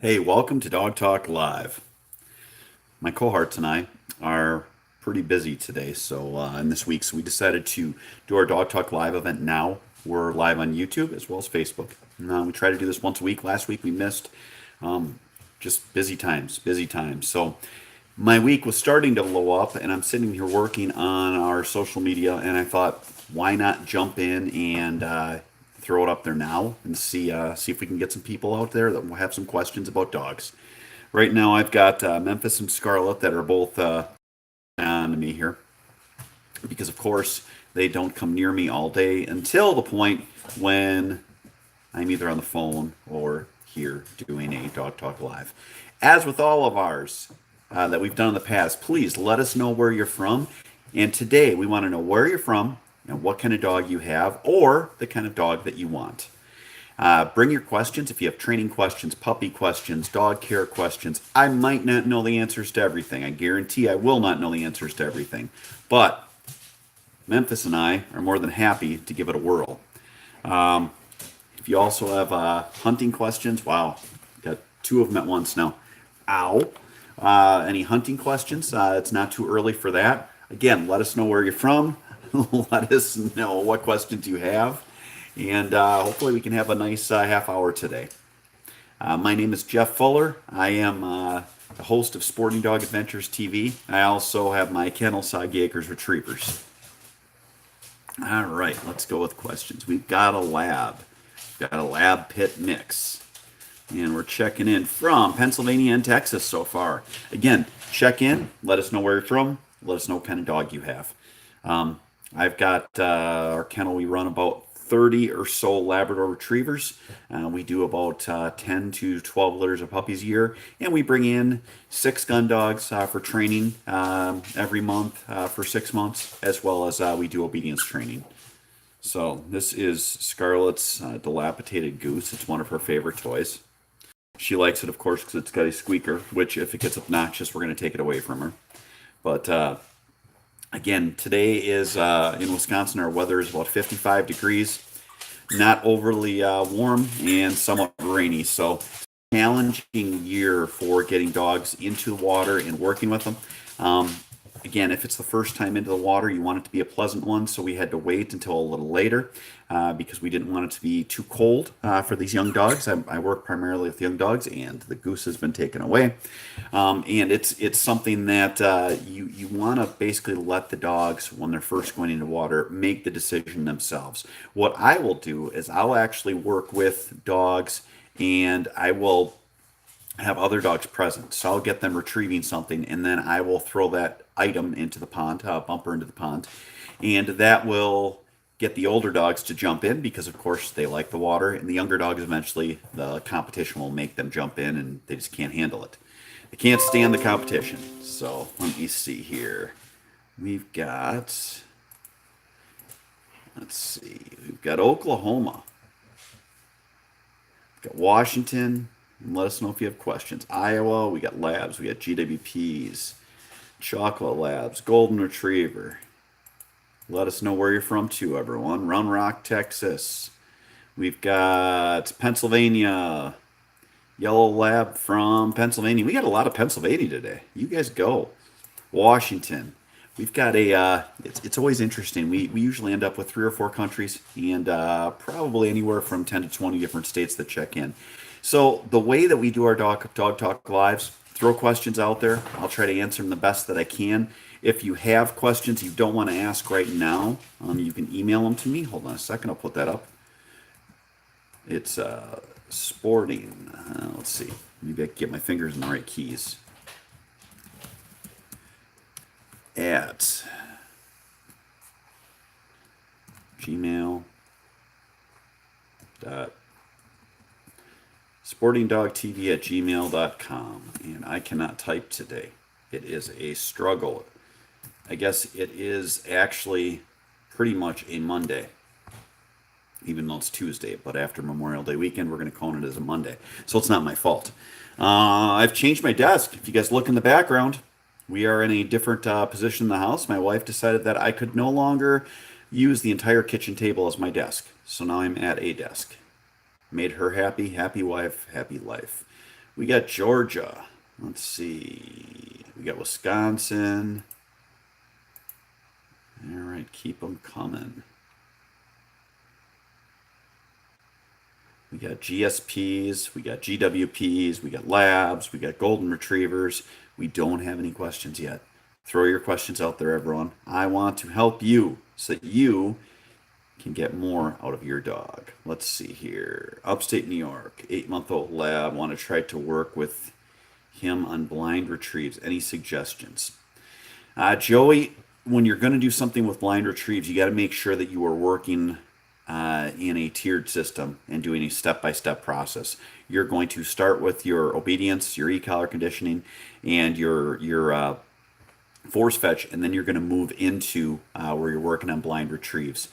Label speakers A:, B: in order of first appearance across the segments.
A: Hey, welcome to Dog Talk Live. My cohorts and I are pretty busy today, so in this week, so we decided to do our Dog Talk Live event now. We're live on YouTube as well as Facebook. We try to do this once a week. Last week we missed. Just busy times, busy times. So my week was starting to blow up, and I'm sitting here working on our social media, and I thought, why not jump in and throw it up there now and see if we can get some people out there that will have some questions about dogs. Right now, I've got Memphis and Scarlet that are both on to me here because, of course, they don't come near me all day until the point when I'm either on the phone or here doing a Dog Talk Live. As with all of ours that we've done in the past, please let us know where you're from. And today we want to know where you're from and what kind of dog you have or the kind of dog that you want. Bring your questions if you have training questions, puppy questions, dog care questions. I might not know the answers to everything. I guarantee I will not know the answers to everything. But Memphis and I are more than happy to give it a whirl. If you also have hunting questions, wow, got two of them at once now. Ow. Any hunting questions? It's not too early for that. Again, let us know where you're from. Let us know what questions you have. And hopefully we can have a nice half hour today. My name is Jeff Fuller. I am the host of Sporting Dog Adventures TV. I also have my kennel, Soggy Acres Retrievers. All right, let's go with questions. We've got a lab. We've got a lab pit mix. And we're checking in from Pennsylvania and Texas so far. Again, check in. Let us know where you're from. Let us know what kind of dog you have. I've got our kennel. We run about 30 or so Labrador Retrievers. We do about 10 to 12 litters of puppies a year. And we bring in 6 gun dogs for training every month for 6 months, as well as we do obedience training. So this is Scarlett's dilapidated goose. It's one of her favorite toys. She likes it, of course, because it's got a squeaker, which if it gets obnoxious, we're going to take it away from her. But again, today is in Wisconsin, our weather is about 55 degrees, not overly warm and somewhat rainy. So challenging year for getting dogs into the water and working with them. Again, if it's the first time into the water, you want it to be a pleasant one. So we had to wait until a little later because we didn't want it to be too cold for these young dogs. I work primarily with young dogs, and the goose has been taken away. And it's something that you want to basically let the dogs, when they're first going into water, make the decision themselves. What I will do is I'll actually work with dogs, and I will have other dogs present. So I'll get them retrieving something, and then I will throw that item into the pond, bumper into the pond, and that will get the older dogs to jump in because, of course, they like the water, and the younger dogs eventually the competition will make them jump in, and they just can't handle it. They can't stand the competition. So let me see here. We've got, let's see, we've got Oklahoma, we've got Washington. Let us know if you have questions. Iowa, we got labs, we got GWPs, chocolate labs, golden retriever. Let us know where you're from too, everyone. Round Rock, Texas. We've got Pennsylvania, yellow lab from Pennsylvania. We got a lot of Pennsylvania today. You guys go. Washington. We've got it's always interesting. We usually end up with 3 or 4 countries and probably anywhere from 10 to 20 different states that check in. So the way that we do our dog talk lives, throw questions out there. I'll try to answer them the best that I can. If you have questions you don't want to ask right now, you can email them to me. Hold on a second, I'll put that up. It's sporting. Let's see. Maybe I can get my fingers in the right keys. At Gmail. sportingdogtv at gmail.com. And I cannot type today. It is a struggle. I guess it is actually pretty much a Monday, even though it's Tuesday. But after Memorial Day weekend, we're going to count it as a Monday. So it's not my fault. I've changed my desk. If you guys look in the background, we are in a different position in the house. My wife decided that I could no longer use the entire kitchen table as my desk. So now I'm at a desk. Made her happy, happy wife, happy life. We got Georgia. Let's see. We got Wisconsin. All right, keep them coming. We got GSPs, we got GWPs, we got labs, we got golden retrievers. We don't have any questions yet. Throw your questions out there, everyone. I want to help you so that you can get more out of your dog. Let's see here. Upstate New York, 8-month-old lab. Want to try to work with him on blind retrieves. Any suggestions? Joey, when you're going to do something with blind retrieves, you got to make sure that you are working in a tiered system and doing a step-by-step process. You're going to start with your obedience, your e-collar conditioning, and your force fetch, and then you're going to move into where you're working on blind retrieves.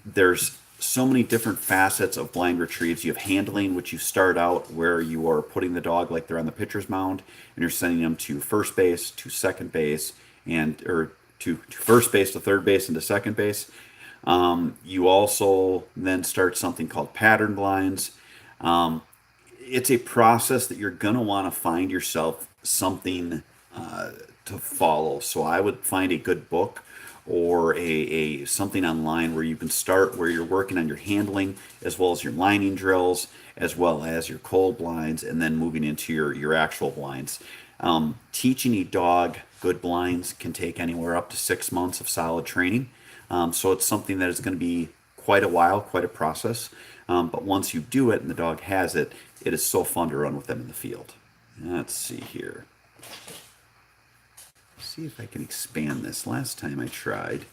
A: There's so many different facets of blind retrieves. You have handling, which you start out where you are putting the dog like they're on the pitcher's mound, and you're sending them to first base, to second base, or to first base, to third base, and to second base. You also then start something called pattern blinds. It's a process that you're going to want to find yourself something to follow. So I would find a good book or a something online where you can start where you're working on your handling as well as your lining drills as well as your cold blinds, and then moving into your actual blinds. Teaching a dog good blinds can take anywhere up to 6 months of solid training. So it's something that is going to be quite a while, quite a process. But once you do it and the dog has it, it is so fun to run with them in the field. Let's see here. See if I can expand this. Last time I tried.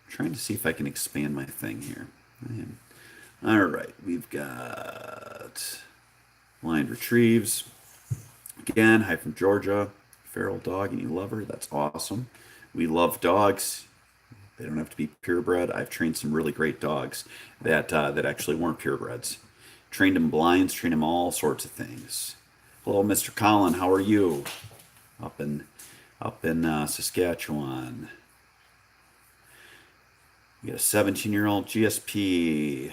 A: Trying to see if I can expand my thing here. All right, we've got blind retrieves. Again, hi from Georgia. Feral dog and you love her. That's awesome. We love dogs. They don't have to be purebred. I've trained some really great dogs that actually weren't purebreds. Trained them blinds, trained them all sorts of things. Hello, Mr. Colin. How are you? Up in Saskatchewan. We got a 17-year-old GSP.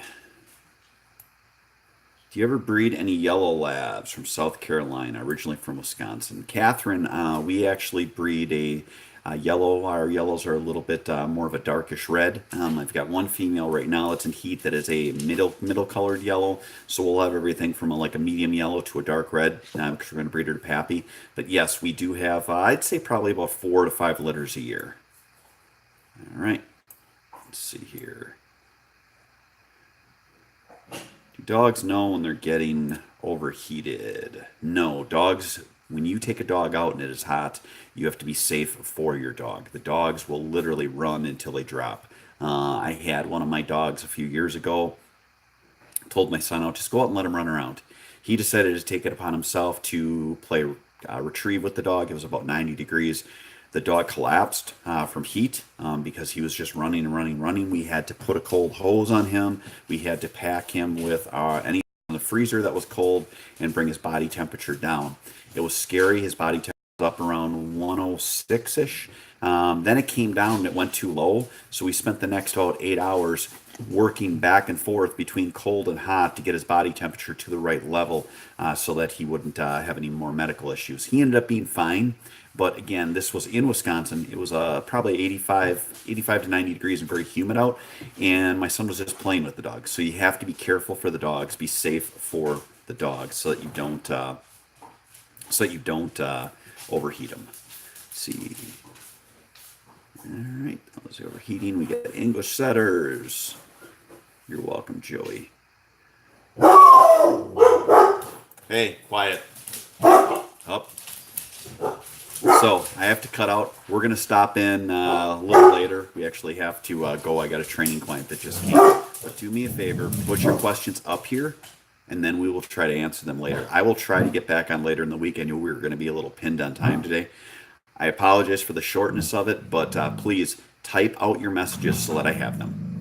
A: Do you ever breed any yellow labs from South Carolina, originally from Wisconsin? Catherine, we actually breed a yellow. Our yellows are a little bit more of a darkish red. I've got one female right now that's in heat that is a middle colored yellow. So we'll have everything from like a medium yellow to a dark red because we're going to breed her to Pappy. But yes, we do have, I'd say probably about 4 to 5 litters a year. All right, let's see here. Dogs know when they're getting overheated. No, dogs, when you take a dog out and it is hot, you have to be safe for your dog. The dogs will literally run until they drop. I had one of my dogs a few years ago, told my son out, just go out and let him run around. He decided to take it upon himself to play retrieve with the dog. It was about 90 degrees. The dog collapsed from heat because he was just running and running and running. We had to put a cold hose on him. We had to pack him with anything in the freezer that was cold and bring his body temperature down. It was scary. His body temperature was up around 106-ish. Then it came down and it went too low. So we spent the next about 8 hours working back and forth between cold and hot to get his body temperature to the right level so that he wouldn't have any more medical issues. He ended up being fine. But again, this was in Wisconsin. It was probably 85 to 90 degrees and very humid out. And my son was just playing with the dogs. So you have to be careful for the dogs, be safe for the dogs so that you don't overheat them. Let's see. All right, that was overheating. We got English setters. You're welcome, Joey. Hey, quiet. Up. So I have to cut out. We're going to stop in a little later. We actually have to go. I got a training client that just came. But do me a favor, put your questions up here, and then we will try to answer them later. I will try to get back on later in the week. I knew we were going to be a little pinned on time today. I apologize for the shortness of it, but please type out your messages so that I have them.